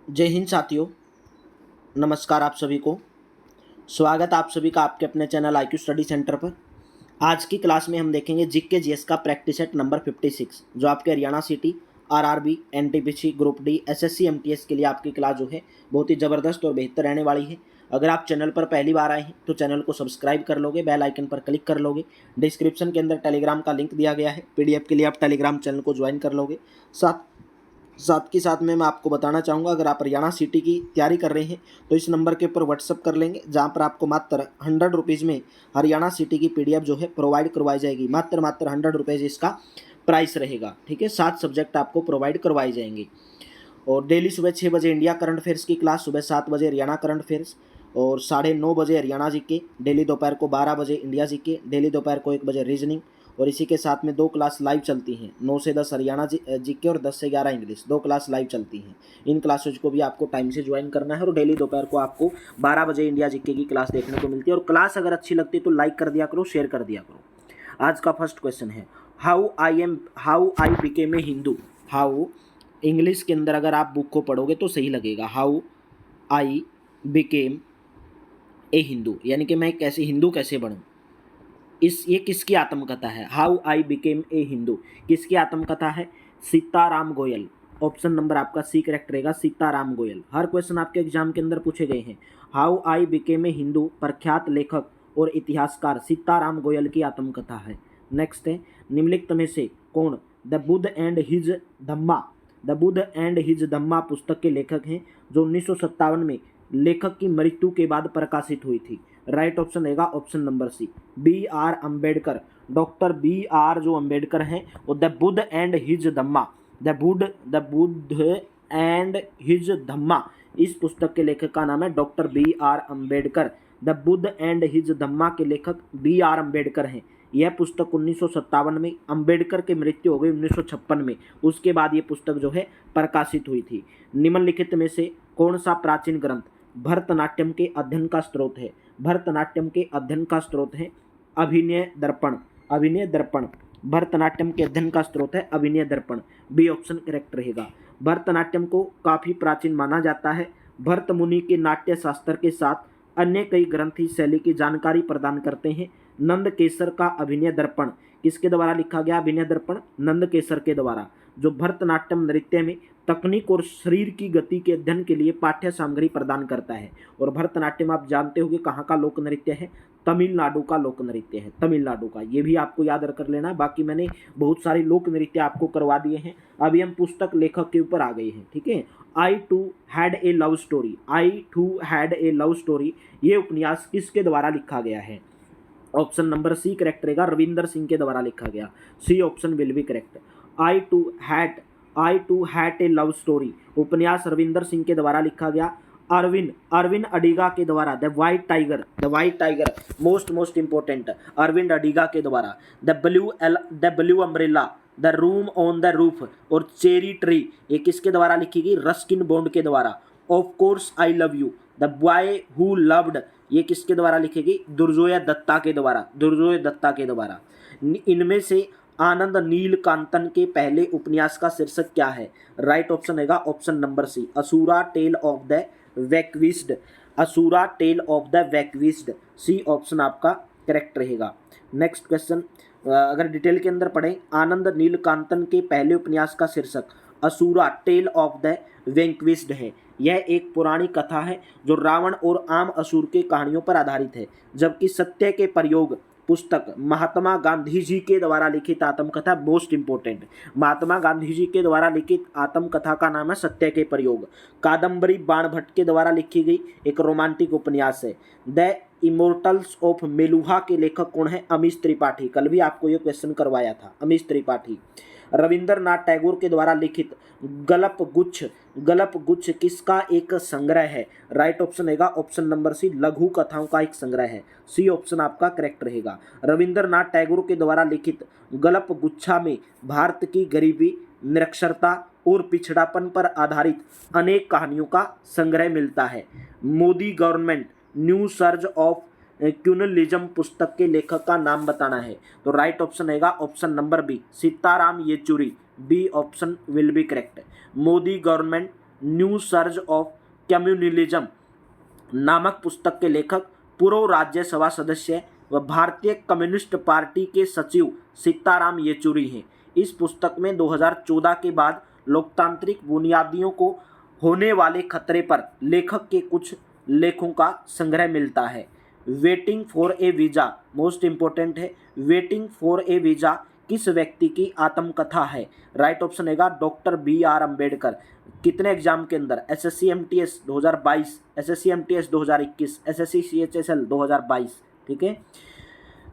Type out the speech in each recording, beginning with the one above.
जय हिंद साथियों। नमस्कार आप सभी को। स्वागत आप सभी का आपके अपने चैनल IQ स्टडी सेंटर पर। आज की क्लास में हम देखेंगे जीके जीएस का प्रैक्टिस सेट नंबर 56, जो आपके Haryana city, RRB, NTPC, group D, SSC, MTS के लिए आपकी क्लास जो है बहुत ही ज़बरदस्त और बेहतर रहने वाली है। अगर आप चैनल पर पहली बार आए हैं तो चैनल को सब्सक्राइब कर लोगे, बेल आइकन पर क्लिक कर लोगे। डिस्क्रिप्शन के अंदर टेलीग्राम का लिंक दिया गया है, पीडीएफ के लिए आप टेलीग्राम चैनल को ज्वाइन कर लोगे। साथ में मैं आपको बताना चाहूँगा, अगर आप हरियाणा सिटी की तैयारी कर रहे हैं तो इस नंबर के ऊपर व्हाट्सअप कर लेंगे, जहाँ पर आपको मात्र 100 रुपीज़ में हरियाणा सिटी की पीडीएफ जो है प्रोवाइड करवाई जाएगी। मात्र 100 रुपीज़ इसका प्राइस रहेगा। ठीक है, 7 सब्जेक्ट आपको प्रोवाइड करवाए जाएंगे। और डेली सुबह 6 बजे इंडिया करंट अफेयर्स की क्लास, सुबह 7 बजे हरियाणा करंट अफेयर्स और 9:30 बजे हरियाणा जीके। डेली दोपहर को 12 बजे इंडिया जीके, डेली दोपहर को 1 बजे रीजनिंग। और इसी के साथ में 2 क्लास लाइव चलती हैं, 9 से 10 हरियाणा जीके और 10 से 11 इंग्लिश। 2 क्लास लाइव चलती हैं। इन क्लासेज को भी आपको टाइम से ज्वाइन करना है और डेली दोपहर को आपको 12 बजे इंडिया जीके की क्लास देखने को मिलती है। और क्लास अगर अच्छी लगती है तो लाइक कर दिया करो, शेयर कर दिया करो। आज का फर्स्ट क्वेश्चन है, how I became a Hindu. How, English के अंदर अगर आप बुक को पढ़ोगे तो सही लगेगा, how I became a Hindu, यानी कि मैं कैसे हिंदू कैसे बनूं। ये किसकी आत्मकथा है? How I became a Hindu किसकी आत्मकथा है? सीताराम गोयल। ऑप्शन नंबर आपका सी करेक्ट रहेगा, सीताराम गोयल। हर क्वेश्चन आपके एग्जाम के अंदर पूछे गए हैं। How I became a Hindu प्रख्यात लेखक और इतिहासकार सीताराम गोयल की आत्मकथा है। नेक्स्ट है, निम्नलिखित में से कौन द बुद्ध एंड हिज धम्मा पुस्तक के लेखक हैं, जो 1957 में लेखक की मृत्यु के बाद प्रकाशित हुई थी? राइट ऑप्शन रहेगा option number C, B.R. Ambedkar. Doctor B.R. जो अम्बेडकर हैं वो the Buddha and his Dhamma, इस पुस्तक के लेखक का नाम है doctor B.R. Ambedkar. The Buddha and his Dhamma के लेखक B.R. अम्बेडकर हैं। यह पुस्तक 1957 में, अम्बेडकर की मृत्यु हो गई 1956 में, उसके बाद ये पुस्तक जो है प्रकाशित हुई थी। निम्नलिखित में से कौन सा प्राचीन ग्रंथ भरतनाट्यम के अध्ययन का स्रोत है? भरतनाट्यम के अध्ययन का स्रोत है अभिनय दर्पण। भरतनाट्यम के अध्ययन का स्रोत है अभिनय दर्पण। बी ऑप्शन करेक्ट रहेगा। भरतनाट्यम को काफी प्राचीन माना जाता है। भरत मुनि के नाट्य शास्त्र के साथ अन्य कई ग्रंथ इस शैली की जानकारी प्रदान करते हैं। नंद केसर का अभिनय दर्पण किसके द्वारा लिखा गया? अभिनय दर्पण नंद केसर के द्वारा, जो भरतनाट्यम नृत्य में तकनीक और शरीर की गति के अध्ययन के लिए पाठ्य सामग्री प्रदान करता है। और भरतनाट्यम आप जानते होंगे कहाँ का लोक नृत्य है? तमिलनाडु का लोक नृत्य है, तमिलनाडु का। ये भी आपको याद कर लेना। बाकी मैंने बहुत सारे लोक नृत्य आपको करवा दिए हैं। अभी हम पुस्तक लेखक के ऊपर आ गए हैं। ठीक है, I too had a love story, ये उपन्यास किसके द्वारा लिखा गया है? ऑप्शन नंबर सी करेक्ट रहेगा, रविंदर सिंह के द्वारा लिखा गया। C option will be correct. I too had a love story उपन्यास रविंदर सिंह के द्वारा लिखा गया। अरविंद अडिगा के द्वारा the white tiger most important, Arvind Adiga के द्वारा। The blue umbrella, the room on the roof और चेरी ट्री, ये किसके द्वारा लिखी गई? रस्किन बॉन्ड के द्वारा। Of course I love you, the boy who loved, ये किसके द्वारा लिखेगी? दुर्जोय दत्ता के द्वारा। इनमें से आनंद नीलकांतन के पहले उपन्यास का शीर्षक क्या है? राइट ऑप्शन रहेगा option number C, Asura tale of the vanquished. C option आपका करेक्ट रहेगा। नेक्स्ट क्वेश्चन, अगर डिटेल के अंदर पढ़ें, आनंद नीलकांतन के पहले उपन्यास का शीर्षक असुरा टेल ऑफ द वैंक्विस्ड है। यह एक पुरानी कथा है जो रावण और आम असुर के कहानियों पर आधारित है, जबकि सत्य के प्रयोग पुस्तक महात्मा गांधी जी के द्वारा लिखित आत्मकथा, मोस्ट इंपोर्टेंट, महात्मा गांधी जी के द्वारा लिखित आत्मकथा का नाम है सत्य के प्रयोग। कादम्बरी बाणभट्ट के द्वारा लिखी गई एक रोमांटिक उपन्यास है। द इमोर्टल्स ऑफ मेलुहा के लेखक कौन है? अमीश त्रिपाठी। कल भी आपको ये क्वेश्चन करवाया था, अमीश त्रिपाठी। रविंद्रनाथ टैगोर के द्वारा लिखित गल्प गुच्छ किसका एक संग्रह है? राइट ऑप्शन रहेगा ऑप्शन नंबर सी, लघु कथाओं का एक संग्रह है। सी ऑप्शन आपका करेक्ट रहेगा। रविंद्रनाथ टैगोर के द्वारा लिखित गल्प गुच्छा में भारत की गरीबी, निरक्षरता और पिछड़ापन पर आधारित अनेक कहानियों का संग्रह मिलता है। Modi government new surge of communalism पुस्तक के लेखक का नाम बताना है, तो राइट ऑप्शन रहेगा option number B, Sitaram Yechury. B option will be correct. Modi government new surge of communalism नामक पुस्तक के लेखक पूर्व राज्यसभा सदस्य व भारतीय कम्युनिस्ट पार्टी के सचिव सीताराम येचुरी हैं। इस पुस्तक में 2014 के बाद लोकतांत्रिक बुनियादियों को होने वाले खतरे पर लेखक के कुछ लेखों का संग्रह मिलता है। Waiting for a visa most important है। वेटिंग फॉर ए वीज़ा किस व्यक्ति की आत्मकथा है? राइट ऑप्शन है डॉक्टर BR अम्बेडकर। कितने एग्जाम के अंदर? SSC MTS 2022, SSC MTS 2021, SSC CHSL 2022। ठीक है,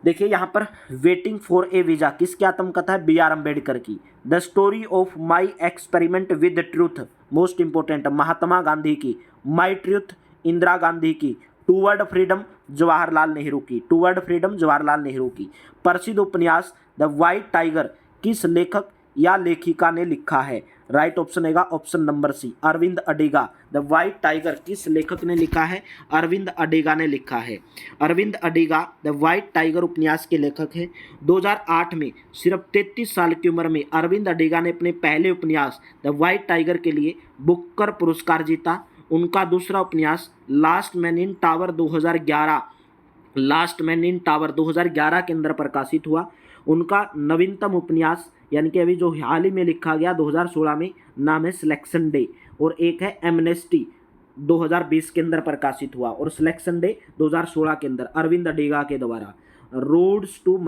देखिए यहाँ पर वेटिंग फॉर ए वीज़ा किसकी आत्मकथा है? BR अम्बेडकर की। The story of my experiment with truth most important, Mahatma Gandhi की। माई ट्रूथ इंदिरा गांधी की। टूवर्ड फ्रीडम जवाहरलाल नेहरू की। टूवर्ड फ्रीडम जवाहरलाल नेहरू की। प्रसिद्ध उपन्यास द व्हाइट टाइगर किस लेखक या लेखिका ने लिखा है? राइट ऑप्शन है option number C, Arvind Adiga. The white tiger किस लेखक ने लिखा है? अरविंद अडिगा ने लिखा है। Arvind Adiga the white tiger उपन्यास के लेखक हैं। 2008 में सिर्फ 33 साल की उम्र में अरविंद अडिगा ने अपने पहले उपन्यास द व्हाइट टाइगर के लिए बुकर पुरस्कार जीता। उनका दूसरा उपन्यास लास्ट मैन इन टावर 2011 के अंदर प्रकाशित हुआ। उनका नवीनतम उपन्यास यानी कि अभी जो हाल ही में लिखा गया 2016 में, नाम है सिलेक्शन डे, और एक है एमनेस्टी 2020 के अंदर प्रकाशित हुआ, और सिलेक्शन डे 2016 के अंदर अरविंद अडिगा के द्वारा। रोड्स टू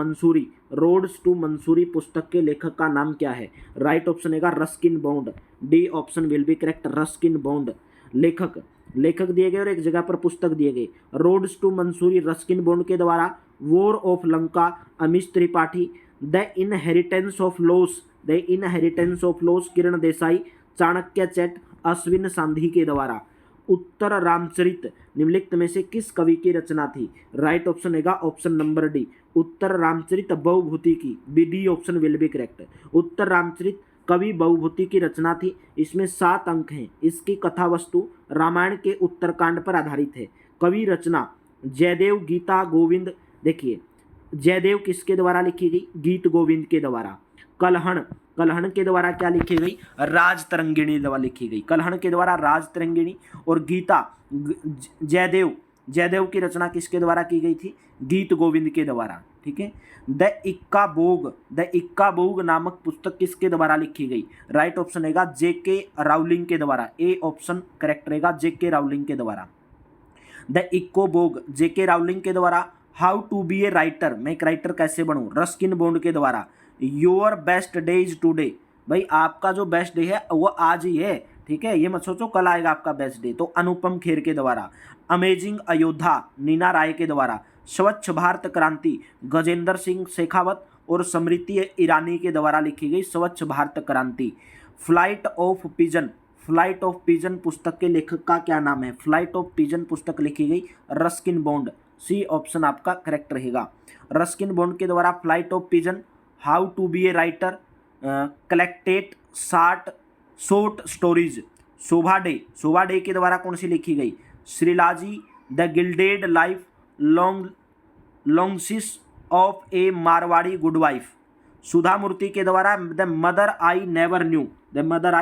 मंसूरी पुस्तक के लेखक का नाम क्या है? राइट ऑप्शन है Ruskin bond. D option will be correct, Ruskin bond. लेखक दिए गए और एक जगह पर पुस्तक दिए गए। Roads to Mussoorie Ruskin Bond के द्वारा। War of Lanka Amish Tripathi. The inheritance of loss Kiran Desai. Chanakya chant Ashwin Sanghi के द्वारा। उत्तर रामचरित निम्नलिखित में से किस कवि की रचना थी? राइट ऑप्शन है ऑप्शन नंबर डी, उत्तर रामचरित बहुभूति की। D option will be correct. उत्तर रामचरित कवि बहुभूति की रचना थी। इसमें 7 अंक हैं। इसकी कथा वस्तु रामायण के उत्तरकांड पर आधारित है। कवि रचना जयदेव गीता गोविंद। देखिए जयदेव किसके द्वारा लिखी गई? गीत गोविंद के द्वारा। कलहण के द्वारा क्या लिखी गई? राजतरंगिणी द्वारा लिखी गई। कलहण के द्वारा राजतरंगिणी। और गीता जयदेव की रचना किसके द्वारा की गई थी? गीत गोविंद के द्वारा। ठीक है। द इक्का बोग नामक पुस्तक किसके द्वारा लिखी गई? राइट ऑप्शन रहेगा JK राउलिंग के द्वारा। ए ऑप्शन करेक्ट रहेगा, JK राउलिंग के द्वारा। The Ickabog JK Rowling के द्वारा। How to be a writer, मैं एक राइटर कैसे बनूं? रस्किन बॉन्ड के द्वारा। Your best day is today, भाई आपका जो बेस्ट डे है वो आज ही है। ठीक है, ये मत सोचो कल आएगा आपका बेस्ट डे। तो अनुपम खेर के द्वारा। अमेजिंग अयोध्या नीना राय के द्वारा। स्वच्छ भारत क्रांति गजेंद्र सिंह शेखावत और स्मृति ईरानी के द्वारा लिखी गई स्वच्छ भारत क्रांति। फ्लाइट ऑफ पिजन पुस्तक के लेखक का क्या नाम है? फ्लाइट ऑफ पिजन पुस्तक लिखी गई रस्किन बॉन्ड। सी ऑप्शन आपका करेक्ट रहेगा। रस्किन बॉन्ड के द्वारा flight of pigeon. How to be a writer collected short stories. Shobha De के द्वारा कौन सी लिखी गई? श्रीलाजी the gilded life longings of a Marwari good wife. Sudha Murthy के द्वारा the mother I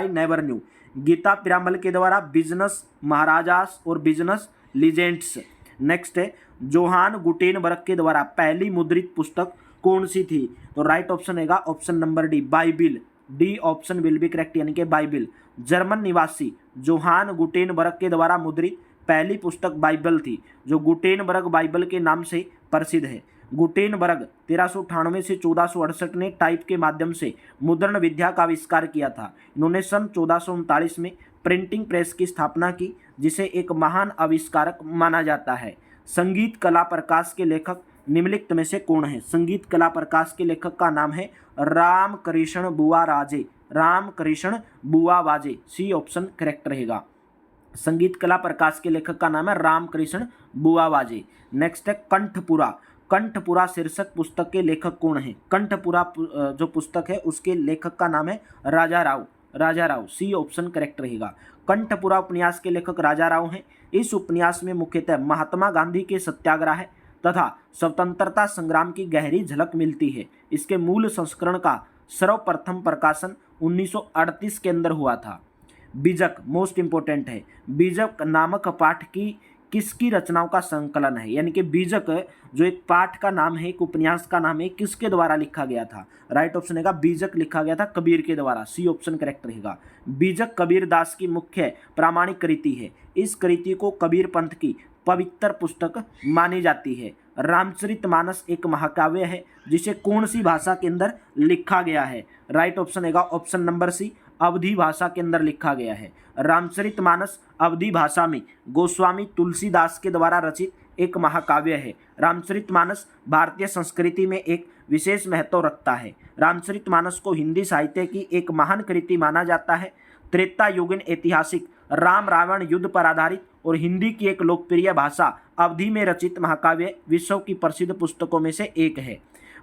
never knew. Gita Piramal के द्वारा बिजनेस महाराजास और बिजनेस लीजेंड्स। नेक्स्ट है जोहान गुटेनबर्ग के द्वारा पहली मुद्रित पुस्तक कौन सी थी? तो राइट ऑप्शन है option number D, Bible. D option will be correct यानी कि बाइबिल। जर्मन निवासी जोहान गुटेनबर्ग के द्वारा मुद्रित पहली पुस्तक बाइबल थी, जो गुटेनबर्ग बाइबल के नाम से प्रसिद्ध है। गुटेनबर्ग 1398 से 1468 ने टाइप के माध्यम से मुद्रण विद्या का आविष्कार किया था। इन्होंने सन 1439 में प्रिंटिंग प्रेस की स्थापना की, जिसे एक महान आविष्कारक माना जाता है। संगीत कला प्रकाश के लेखक निम्नलिखित में से कौन है? संगीत कला प्रकाश के लेखक का नाम है रामकृष्ण बुआ वाजे। सी ऑप्शन करेक्ट रहेगा। संगीत कला प्रकाश के लेखक का नाम है रामकृष्ण बुआ वाजे। नेक्स्ट है कंठपुरा शीर्षक पुस्तक के लेखक कौन है? कंठपुरा जो पुस्तक है उसके लेखक का नाम है राजा राव। सी ऑप्शन करेक्ट रहेगा। कंठपुरा उपन्यास के लेखक राजा राव हैं। इस उपन्यास में मुख्यतः महात्मा गांधी के सत्याग्रह तथा स्वतंत्रता संग्राम की गहरी झलक मिलती है। इसके मूल संस्करण का सर्वप्रथम प्रकाशन 1938 के अंदर हुआ था। बीजक मोस्ट इंपोर्टेंट है। बीजक नामक पाठ की किसकी रचनाओं का संकलन है, यानी कि बीजक जो एक पाठ का नाम है, एक उपन्यास का नाम है, किसके द्वारा लिखा गया था? राइट ऑप्शन रहेगा बीजक लिखा गया था कबीर के द्वारा, सी ऑप्शन करेक्ट रहेगा। बीजक कबीर दास की मुख्य प्रामाणिक कृति है। इस कृति को कबीर पंथ की पवित्र पुस्तक मानी जाती है। रामचरितमानस एक महाकाव्य है जिसे कौन सी भाषा के अंदर लिखा गया है? राइट ऑप्शन रहेगा ऑप्शन नंबर सी, अवधी भाषा के अंदर लिखा गया है। रामचरितमानस अवधी भाषा में गोस्वामी तुलसीदास के द्वारा रचित एक महाकाव्य है। रामचरितमानस भारतीय संस्कृति में एक विशेष महत्व रखता है। रामचरितमानस को हिंदी साहित्य की एक महान कृति माना जाता है। त्रेता युगीन ऐतिहासिक राम रावण युद्ध पर आधारित और हिंदी की एक लोकप्रिय भाषा अवधी में रचित महाकाव्य विश्व की प्रसिद्ध पुस्तकों में से एक है।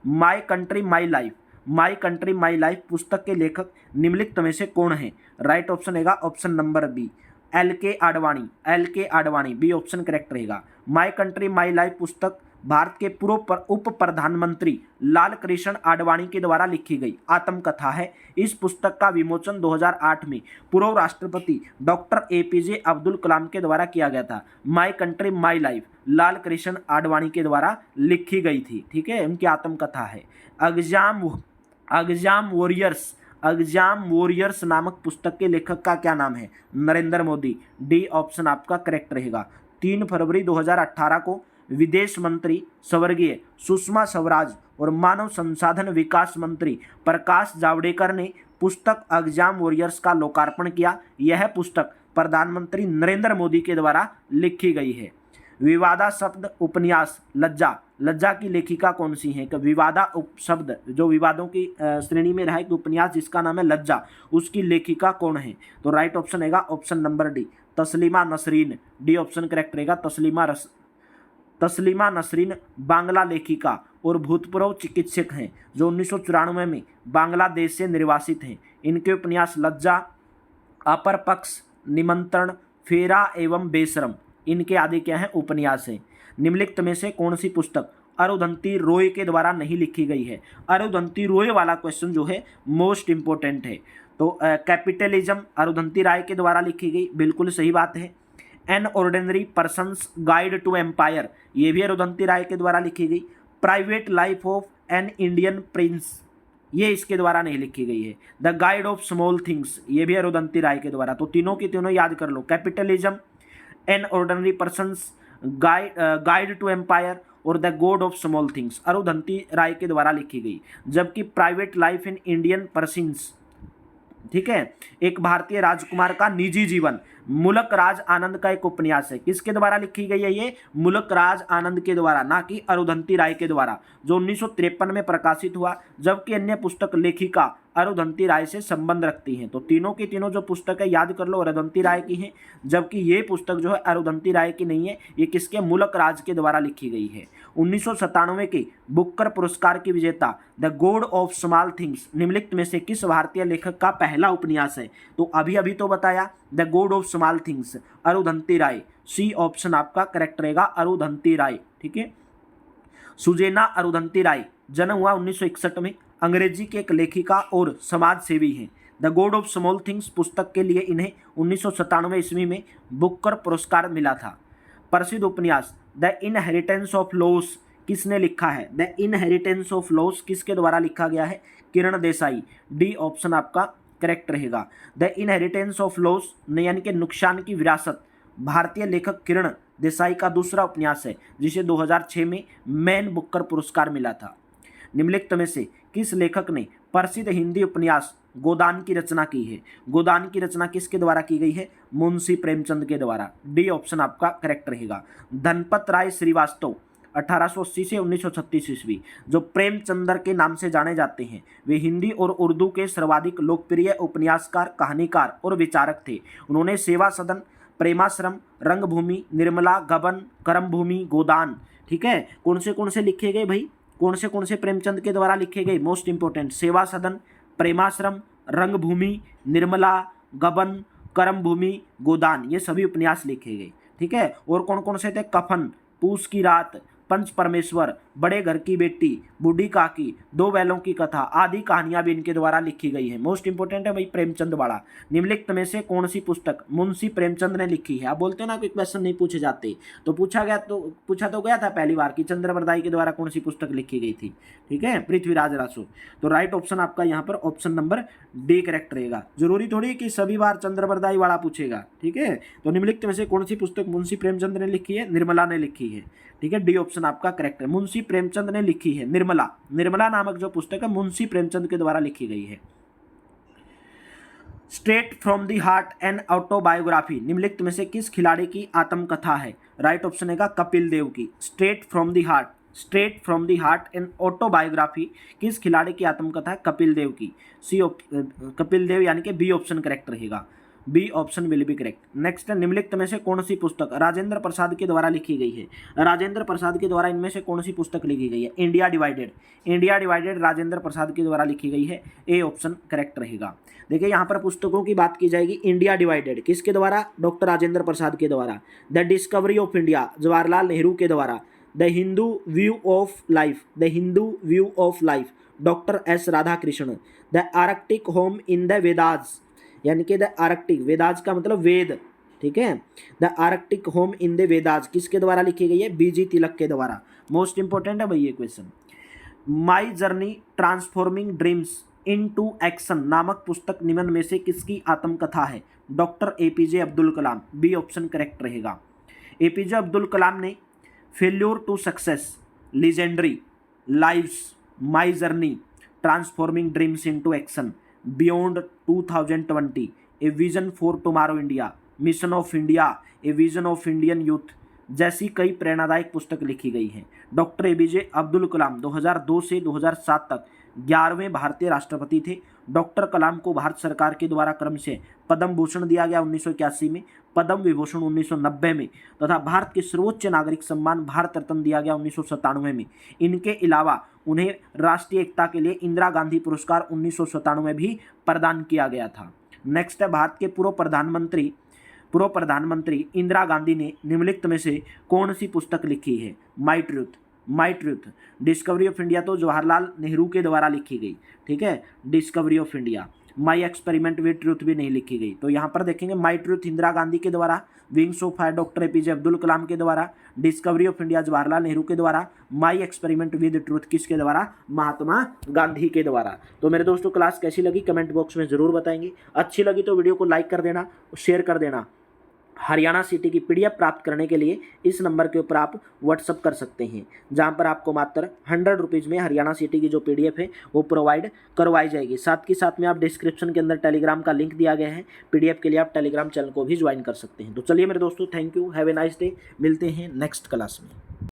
My country my life, my country my life पुस्तक के लेखक निम्नलिखित में से कौन है? राइट ऑप्शन रहेगा option number B, LK Advani, LK Advani, B option correct रहेगा। माई कंट्री माई लाइफ पुस्तक भारत के पूर्व उप प्रधानमंत्री लाल कृष्ण आडवाणी के द्वारा लिखी गई आत्मकथा है। इस पुस्तक का विमोचन 2008 में पूर्व राष्ट्रपति डॉक्टर APJ अब्दुल कलाम के द्वारा किया गया था। माई country my life Lal Krishna Advani के द्वारा लिखी गई थी, ठीक है, उनकी आत्मकथा है। एग्जाम वॉरियर्स नामक पुस्तक के लेखक का क्या नाम है? नरेंद्र मोदी, डी ऑप्शन आपका करेक्ट रहेगा। 3 फरवरी 2018 को विदेश मंत्री स्वर्गीय सुषमा स्वराज और मानव संसाधन विकास मंत्री प्रकाश जावड़ेकर ने पुस्तक एग्जाम वॉरियर्स का लोकार्पण किया। यह पुस्तक प्रधानमंत्री नरेंद्र मोदी के द्वारा लिखी गई है। विवादा शब्द उपन्यास लज्जा, लज्जा की लेखिका कौन सी है? कि विवादा शब्द जो विवादों की श्रेणी में रहा एक उपन्यास जिसका नाम है लज्जा, उसकी लेखिका कौन है? तो राइट ऑप्शन रहेगा option number D, Taslima Nasrin, D option correct रहेगा। तस्लीमा नसरीन बांग्ला लेखिका और भूतपूर्व चिकित्सक हैं जो 1994 में बांग्लादेश से निर्वासित हैं। इनके उपन्यास लज्जा, अपर पक्ष, निमंत्रण, फेरा एवं बेशरम, इनके आदि क्या हैं? उपन्यास हैं। निम्नलिखित में से कौन सी पुस्तक अरुंधति रॉय के द्वारा नहीं लिखी गई है? अरुंधति रॉय वाला क्वेश्चन जो है मोस्ट इंपोर्टेंट है। तो कैपिटलिज्म अरुंधति राय के द्वारा लिखी गई, बिल्कुल सही बात है। An ordinary person's guide to empire, ये भी अरुंधति राय के द्वारा लिखी गई। Private life of an Indian prince, ये इसके द्वारा नहीं लिखी गई है। The guide of small things, ये भी अरुंधति राय के द्वारा। तो तीनों की तीनों याद कर लो, capitalism, an ordinary person's guide to empire और the god of small things Arundhati Roy के द्वारा लिखी गई। जबकि private life in Indian persons, ठीक है, एक भारतीय राजकुमार का निजी जीवन, मुल्क राज आनंद का एक उपन्यास है। किसके द्वारा लिखी गई है? ये मुल्क राज आनंद के द्वारा, ना कि अरुंधति राय के द्वारा, जो 1953 में प्रकाशित हुआ। जबकि अन्य पुस्तक लेखिका अरुंधति राय से संबंध रखती हैं। तो तीनों की तीनों जो पुस्तकें याद कर लो अरुंधति राय की हैं, जबकि ये पुस्तक जो है अरुंधति राय की नहीं है, ये किसके? मुल्क राज के द्वारा लिखी गई है। 1997 के बुकर पुरस्कार की विजेता the god of small things निम्नलिखित में से किस भारतीय लेखक का पहला उपन्यास है? तो अभी तो बताया, the god of small things Arundhati Roy, C option आपका करेक्ट रहेगा, अरुंधति राय, ठीक है। सुजेना अरुंधति राय जन्म हुआ 1961 में, अंग्रेजी की एक लेखिका और समाज सेवी हैं। The god of small things पुस्तक के लिए इन्हें 1997 ईस्वी में बुकर पुरस्कार मिला था। प्रसिद्ध उपन्यास द इनहेरिटेंस ऑफ लॉस किसने लिखा है? द इनहेरिटेंस ऑफ लॉस किसके द्वारा लिखा गया है? किरण देसाई, डी ऑप्शन आपका करेक्ट रहेगा। द इनहेरिटेंस ऑफ लॉस यानी कि नुकसान की विरासत भारतीय लेखक किरण देसाई का दूसरा उपन्यास है जिसे 2006 में मैन बुकर पुरस्कार मिला था। निम्नलिखित में से किस लेखक ने प्रसिद्ध हिंदी उपन्यास गोदान की रचना की है? गोदान की रचना किसके द्वारा की गई है? मुंशी प्रेमचंद के द्वारा, डी ऑप्शन आपका करेक्ट रहेगा। धनपत राय श्रीवास्तव 1880 से 1936 ईस्वी जो प्रेमचंद्र के नाम से जाने जाते हैं, वे हिंदी और उर्दू के सर्वाधिक लोकप्रिय उपन्यासकार, कहानीकार और विचारक थे। उन्होंने सेवा सदन, प्रेमाश्रम, रंगभूमि, निर्मला, गबन, कर्मभूमि, गोदान, ठीक है, कौन से लिखे गए भाई? कौन से प्रेमचंद के द्वारा लिखे गए? मोस्ट इंपोर्टेंट, सेवा सदन, प्रेमाश्रम, रंगभूमि, निर्मला, गबन, कर्मभूमि, गोदान, ये सभी उपन्यास लिखे गए, ठीक है। और कौन से थे? कफन, पूस की रात, पंच परमेश्वर, बड़े घर की बेटी, बूढ़ी काकी, दो बैलों की कथा आदि कहानियां भी इनके द्वारा लिखी गई है। मोस्ट इंपोर्टेंट है भाई प्रेमचंद वाला। निम्नलिखित में से कौन सी पुस्तक मुंशी प्रेमचंद ने लिखी है? आप बोलते हो ना कि क्वेश्चन नहीं पूछे जाते, तो पूछा तो गया था पहली बार कि चंद्रवरदाई के द्वारा कौन सी पुस्तक लिखी गई थी। ठीक है, पृथ्वीराज रासो। तो राइट ऑप्शन आपका यहाँ पर ऑप्शन नंबर डी करेक्ट रहेगा। जरूरी थोड़ी कि सभी बार चंद्रवरदाई वाला पूछेगा। ठीक है, तो निम्नलिखित में से कौन सी पुस्तक मुंशी प्रेमचंद ने लिखी है? निर्मला ने लिखी है। ठीक है, डी ऑप्शन आपका करेक्ट है। मुंशी प्रेमचंद ने लिखी है निर्मला। निर्मला नामक जो पुस्तक है मुंशी प्रेमचंद के द्वारा लिखी गई है। Straight from the heart and autobiography निम्नलिखित में से किस खिलाड़ी की आत्मकथा है? राइट ऑप्शन है कपिल देव की। Straight from the heart and autobiography किस खिलाड़ी की आत्मकथा है? कपिल देव की। कपिल देव यानी कि बी ऑप्शन करेक्ट रहेगा। B option will be correct. Next है, निम्नलिखित में से कौन सी पुस्तक राजेंद्र प्रसाद के द्वारा लिखी गई है? राजेंद्र प्रसाद के द्वारा इनमें से कौन सी पुस्तक लिखी गई है? इंडिया डिवाइडेड राजेंद्र प्रसाद के द्वारा लिखी गई है। ए ऑप्शन करेक्ट रहेगा। देखिए यहाँ पर पुस्तकों की बात की जाएगी। इंडिया डिवाइडेड किसके द्वारा? डॉक्टर राजेंद्र प्रसाद के द्वारा। The discovery of India Jawaharlal Nehru के द्वारा। The Hindu view of life doctor S Radhakrishnan. The Arctic home in the Vedas यानी कि द आर्कटिक, वेदास का मतलब वेद। ठीक है, the Arctic home in the Vedas किसके द्वारा लिखी गई है? बीजी तिलक के द्वारा। मोस्ट इंपोर्टेंट है भाई ये क्वेश्चन। My journey transforming dreams into action नामक पुस्तक निम्न में से किसकी आत्मकथा है? Doctor APJ Abdul Kalam. B option correct रहेगा। एपीजे अब्दुल कलाम ने failure to success, legendary, lives, my journey, transforming dreams into action, beyond 2020, a vision for tomorrow India, mission of India, a vision of Indian youth जैसी कई प्रेरणादायक पुस्तक लिखी गई हैं। Doctor APJ Abdul कलाम 2002 से 2007 तक 11वें भारतीय राष्ट्रपति थे। डॉक्टर कलाम को भारत सरकार के द्वारा क्रम से पद्म भूषण दिया गया 1981 में, पद्म विभूषण 1990 में तथा भारत के सर्वोच्च नागरिक सम्मान भारत रत्न दिया गया 1997 में। इनके अलावा उन्हें राष्ट्रीय एकता के लिए इंदिरा गांधी पुरस्कार 1997 में भी प्रदान किया गया था। नेक्स्ट है, भारत के पूर्व प्रधानमंत्री इंदिरा गांधी ने निम्नलिखित में से कौन सी पुस्तक लिखी है? My truth. Discovery of India तो जवाहरलाल नेहरू के द्वारा लिखी गई। ठीक है, discovery of India. My experiment with truth भी नहीं लिखी गई। तो यहाँ पर देखेंगे माई ट्रूथ इंदिरा गांधी के द्वारा, wings of fire doctor APJ Abdul Kalam के द्वारा, discovery of India Jawaharlal Nehru के द्वारा, माई एक्सपेरिमेंट विद ट्रूथ किसके द्वारा? महात्मा गांधी के द्वारा। तो मेरे दोस्तों क्लास कैसी लगी कमेंट बॉक्स में जरूर बताएंगे। अच्छी लगी तो वीडियो को लाइक कर देना, शेयर कर देना। हरियाणा सिटी की पीडीएफ प्राप्त करने के लिए इस नंबर के ऊपर आप व्हाट्सअप कर सकते हैं, जहां पर आपको मात्र 100 रुपीज़ में हरियाणा सिटी की जो पीडीएफ है वो प्रोवाइड करवाई जाएगी। साथ में आप डिस्क्रिप्शन के अंदर टेलीग्राम का लिंक दिया गया है, पीडीएफ के लिए आप टेलीग्राम चैनल को भी ज्वाइन कर सकते हैं। तो चलिए मेरे दोस्तों, thank you, have a nice day. मिलते हैं नेक्स्ट क्लास में।